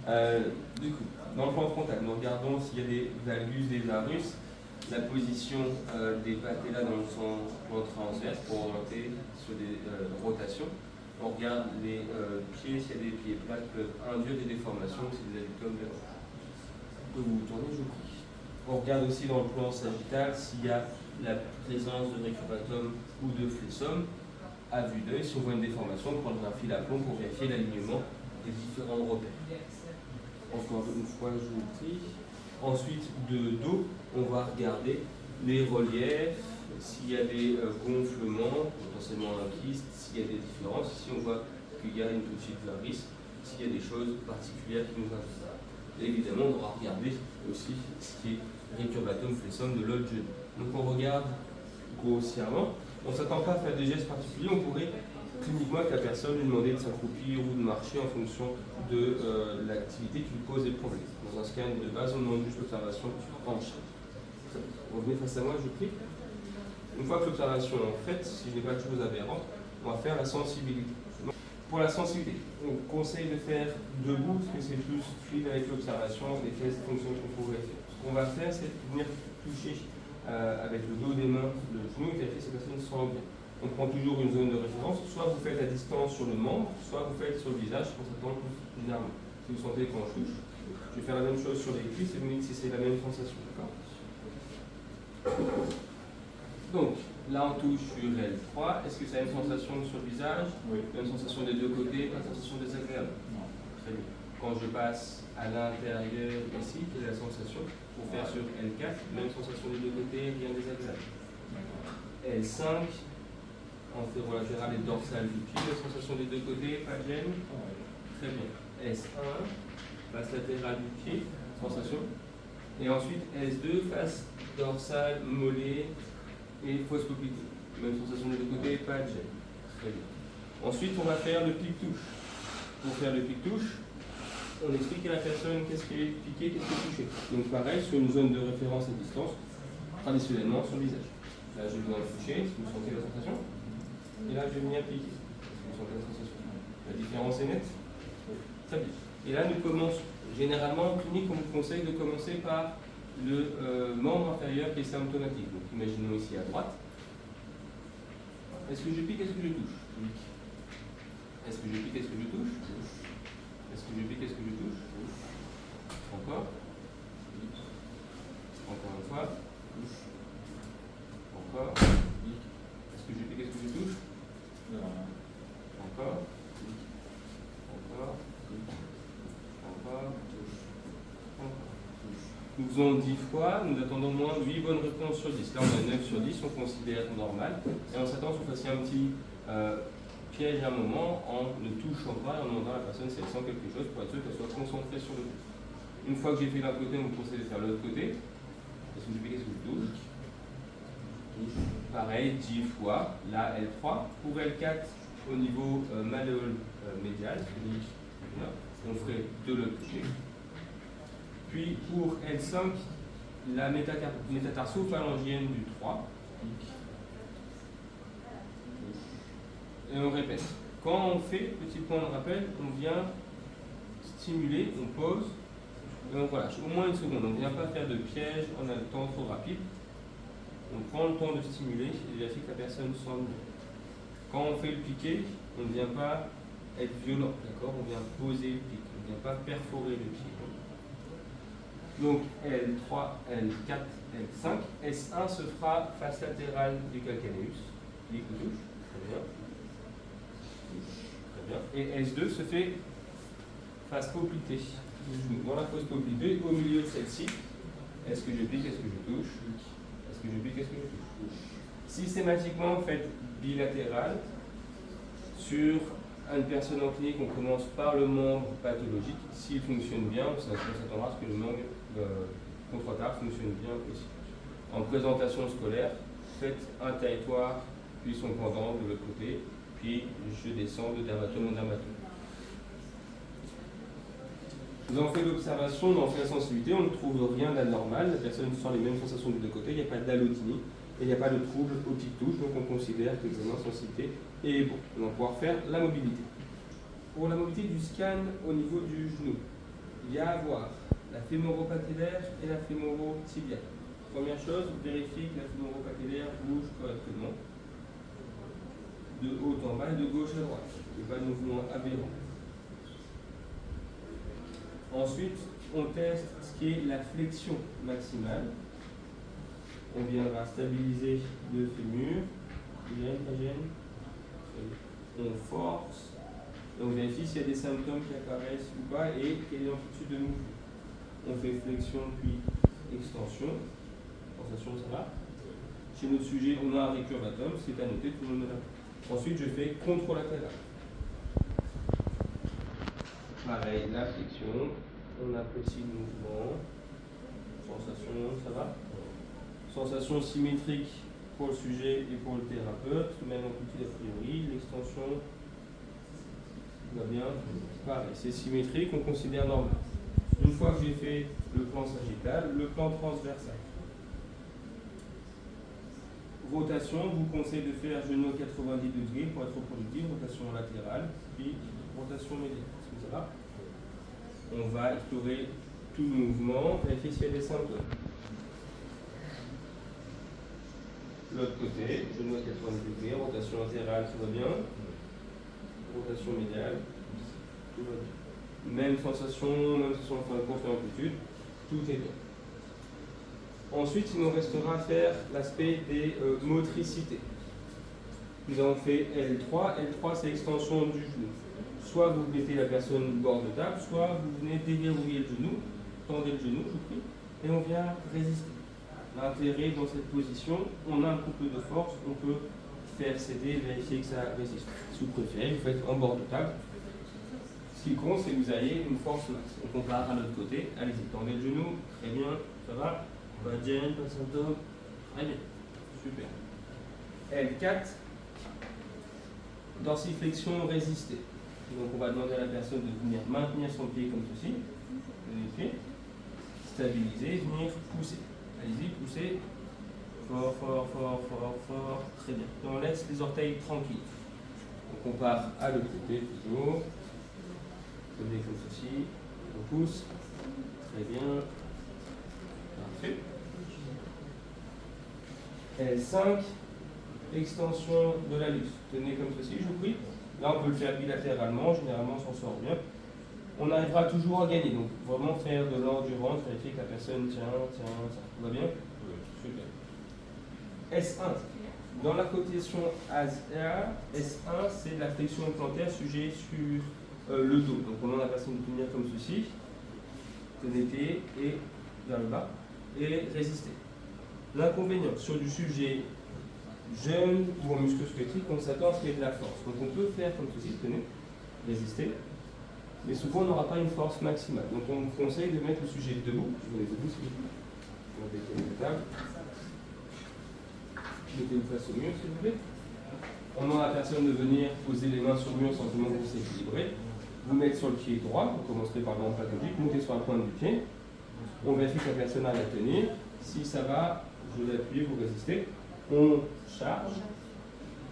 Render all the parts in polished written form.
Du coup, dans le plan frontal, nous regardons s'il y a des valgus, des varus, la position des patella dans le sens transverse pour orienter sur des rotations. On regarde les pieds, s'il y a des pieds plats qui peuvent induire des déformations, c'est des adductums vers que vous tournez, je prie. On regarde aussi dans le plan sagittal s'il y a la présence de récurvatum ou de flexum. À vue d'œil, si on voit une déformation, on prendra un fil à plomb pour vérifier l'alignement des différents repères. Encore une fois, je vous prie. Ensuite, de dos, on va regarder les reliefs, s'il y a des gonflements, potentiellement un kyste, s'il y a des différences, si on voit qu'il y a une petite varice, s'il y a des choses particulières qui nous intéressent. Et évidemment, on va regarder aussi ce qui est récurvatum flexum de l'autre genou. Donc on regarde grossièrement. On ne s'attend pas à faire des gestes particuliers, on pourrait cliniquement avec la personne lui demander de s'accroupir ou de marcher en fonction de l'activité qui lui pose des problèmes. Dans un scan de base, on demande juste l'observation en chaîne. Revenez face à moi, je prie. Une fois que l'observation est faite, si je n'ai pas de choses aberrantes, on va faire la sensibilité. Pour la sensibilité, on conseille de faire debout parce que c'est plus fluide avec l'observation, les gestes fonctionnent qu'on pourrait faire. Ce qu'on va faire, c'est venir toucher avec le dos des mains le genou et vérifier si la personne sent bien. On prend toujours une zone de référence, soit vous faites à distance sur le membre, soit vous faites sur le visage pour s'attendre plus généralement. Si vous sentez quand je touche, je vais faire la même chose sur les cuisses et vous me dites si c'est la même sensation, d'accord? Donc, là on touche sur L3, est-ce que ça a une sensation sur le visage? Oui. Une sensation des deux côtés, pas une sensation désagréable? Non. Très bien. Quand je passe à l'intérieur ici, quelle est la sensation? Pour faire sur L4, même sensation des deux côtés, rien désagréable. L5, antéro-latéral et dorsal du pied, la sensation des deux côtés, pas de gêne? Très bien. S1, face latérale du pied, sensation. Et ensuite S2, face dorsale, mollet et fausse poplité. Même sensation des deux côtés, pas de gêne. Très bien. Ensuite, on va faire le pic-touche. Pour faire le pic-touche, on explique à la personne qu'est-ce qui est piqué, qu'est-ce qui est touché. Donc pareil, sur une zone de référence à distance, traditionnellement sur le visage. Là, je vais venir toucher, si vous sentez la sensation. Et là, je vais venir piquer, si vous sentez la sensation. La différence est nette? Très bien. Et là, nous commençons. Généralement, en clinique, on vous conseille de commencer par le membre inférieur qui est symptomatique. Donc, imaginons ici à droite. Est-ce que je pique, est-ce que je touche? Est-ce que je pique, est-ce que je touche? Est-ce que je pique, est-ce que je touche? Encore? Encore une fois? Encore? Est-ce que je pique, est-ce que je touche? Encore? Encore? Encore? Nous faisons 10 fois, nous attendons au moins 8 bonnes réponses sur 10. Là, on a 9 sur 10, on considère normal. Et on s'attend à ce qu'on fasse un petit piège à un moment en ne touchant pas et en demandant à la personne si elle sent quelque chose pour être sûr qu'elle soit concentrée sur le touche. Une fois que j'ai fait d'un côté, on vous conseille de faire l'autre côté. Est-ce que je pique, est-ce que je touche? Pareil, 10 fois. Là, L3. Pour L4, au niveau malléole médial, on ferait de l'autre côté. Puis pour L5, la métatarso-phalangienne du 3. Et on répète. Quand on fait, petit point de rappel, on vient stimuler, on pose et on relâche. Au moins une seconde. On ne vient pas faire de piège en un temps trop rapide. On prend le temps de stimuler et vérifier que la personne sent bien. Quand on fait le piqué, on ne vient pas être violent, d'accord? On vient poser le pic, on ne vient pas perforer le pied. Donc L3, L4, L5. S1 se fera face latérale du calcaneus. Clic ou touche. Très bien. Très bien. Et S2 se fait face poplité. Dans la fausse poplité, au milieu de celle-ci. Est-ce que je pique, est-ce que je touche? Est-ce que je pique, est-ce que je touche? Systématiquement, faites bilatéral. Sur une personne en clinique, on commence par le membre pathologique. S'il fonctionne bien, on s'attendra à ce que le membre contratable fonctionne bien aussi. En présentation scolaire, faites un territoire, puis son pendant de l'autre côté, puis je descends de dermatome en dermatome. Nous avons fait l'observation, nous avons fait la sensibilité, on ne trouve rien d'anormal, la personne sent les mêmes sensations des deux côtés, il n'y a pas d'allodynie et il n'y a pas de trouble au pic-touche, donc on considère que l'examen de sensibilité est bon. On va pouvoir faire la mobilité. Pour la mobilité du scan au niveau du genou, fémoro-patellaire et la fémoro-tibiale. Première chose, vérifiez que la fémoro-patellaire bouge correctement, de haut en bas et de gauche à droite. Il n'y a pas de mouvement aberrant. Ensuite, on teste ce qui est la flexion maximale. On viendra stabiliser le fémur. On force. Et on vérifie s'il y a des symptômes qui apparaissent ou pas et quelle est l'amplitude de mouvement. On fait flexion puis extension. Sensation, ça va. Chez notre sujet, on a un récurvatum, c'est à noter, tout le monde l'a. Ensuite, je fais controlatéral. Pareil, la flexion, on a petit mouvement, sensation, ça va. Sensation symétrique pour le sujet et pour le thérapeute, même amplitude a priori, l'extension va bien, pareil, c'est symétrique, on considère normal. Une fois que j'ai fait le plan sagittal, le plan transversal. Rotation, vous conseille de faire genou à 90 degrés pour être productif, rotation latérale, puis rotation médiane. Est-ce que ça va? On va explorer tout le mouvement, vérifier s'il y a des symptômes. L'autre côté, genou à 90 degrés, rotation latérale, tout va bien. Rotation médiale, tout va bien. Même sensation en fin de course et amplitude, tout est bien. Ensuite, il nous restera à faire l'aspect des motricités. Nous avons fait L3. L3, c'est l'extension du genou. Soit vous mettez la personne bord de table, soit vous venez déverrouiller le genou, tendez le genou, je vous prie, et on vient résister. L'intérêt dans cette position, on a un couple de force, on peut faire céder, vérifier que ça résiste. Si vous préférez, vous faites en bord de table. Ce qui compte, c'est que vous ayez une force max. On compare à l'autre côté. Allez-y, tendez le genou, très bien, ça va. Pas de gêne, pas de symptômes. Très bien, super. L4, dorsiflexion résistée. Donc on va demander à la personne de venir maintenir son pied comme ceci. Les pieds. Stabiliser, venir pousser. Allez-y, poussez. Fort, fort, fort, fort, fort. Très bien. Et on laisse les orteils tranquilles. On compare à l'autre côté toujours. Venez comme ceci. On pousse. Très bien. Parfait. L5, extension de la luce. Tenez comme ceci, je vous prie. Là, on peut le faire bilatéralement, généralement, on s'en sort bien. On arrivera toujours à gagner. Donc, vraiment faire de l'endurance, vérifier que la personne tient. Tout va bien? Super. S1. Dans la cotation ASA, S1, c'est la flexion plantaire sujet sur le dos. Donc, on demande à la personne de tenir comme ceci. Tenez pied et vers le bas. Et résister. L'inconvénient sur du sujet jeune ou en musculo-squelettique, on s'attend à ce qu'il y ait de la force. Donc on peut faire comme ceci, tenez, résister, mais souvent on n'aura pas une force maximale. Donc on vous conseille de mettre le sujet debout. Je vous mets debout s'il vous plaît. On va décaler la table. Mettez-vous face au mur s'il vous plaît. On demande à la personne de venir poser les mains sur le mur sans que vous s'équilibrer. Vous mettez sur le pied droit, vous commencerez par le platonique, montez sur la pointe du pied. On vérifie que la personne a la tenir. Si ça va, je vais appuyer, vous résistez. On charge.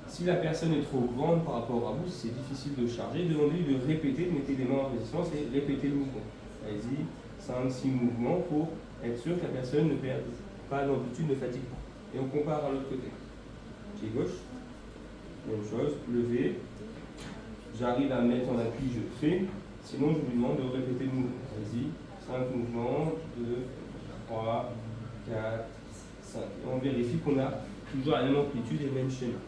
Si la personne est trop grande par rapport à vous, si c'est difficile de charger, demandez-lui de répéter, mettez les mains en résistance et répétez le mouvement. Allez-y, 5-6 mouvements pour être sûr que la personne ne perd pas d'amplitude, ne fatigue pas. Et on compare à l'autre côté. Pied gauche, même chose, lever. J'arrive à mettre en appui, je fais. Sinon, je vous demande de répéter le mouvement. Allez-y, 5 mouvements, 2, 3, 4, 5. Et on vérifie qu'on a toujours la même amplitude et le même schéma.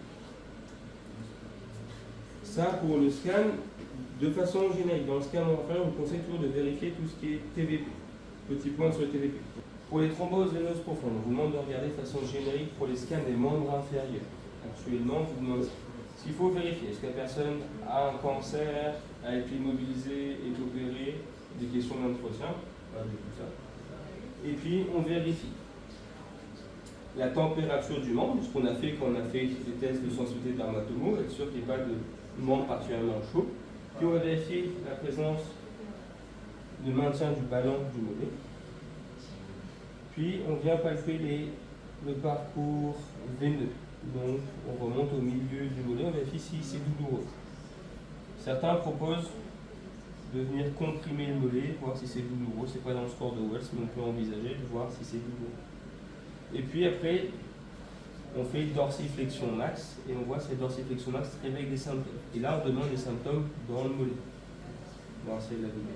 Ça, pour le scan, de façon générique. Dans le scan inférieur, on vous conseille toujours de vérifier tout ce qui est TVP. Petit point sur le TVP. Pour les thromboses veineuses profondes, on vous demande de regarder de façon générique pour les scans des membres inférieurs. Actuellement, on vous demande ce qu'il faut vérifier. Est-ce que la personne a un cancer, a été immobilisée, est opérée, des questions d'entretien, tout ça. Et puis, on vérifie la température du membre, ce qu'on a fait quand on a fait les tests de sensibilité dermatomo, être sûr qu'il n'y ait pas de membre particulièrement chaud. Puis on va vérifier la présence de maintien du ballon du mollet. Puis on vient palper le parcours veineux. Donc on remonte au milieu du mollet, on vérifie si c'est douloureux. Certains proposent de venir comprimer le mollet, voir si c'est douloureux. C'est pas dans le score de Wells, mais on peut envisager de voir si c'est douloureux. Et puis après, on fait dorsiflexion max, et on voit si la dorsiflexion max réveille des symptômes. Et là, on demande les symptômes dans le mollet. Voir si elle l'a donné.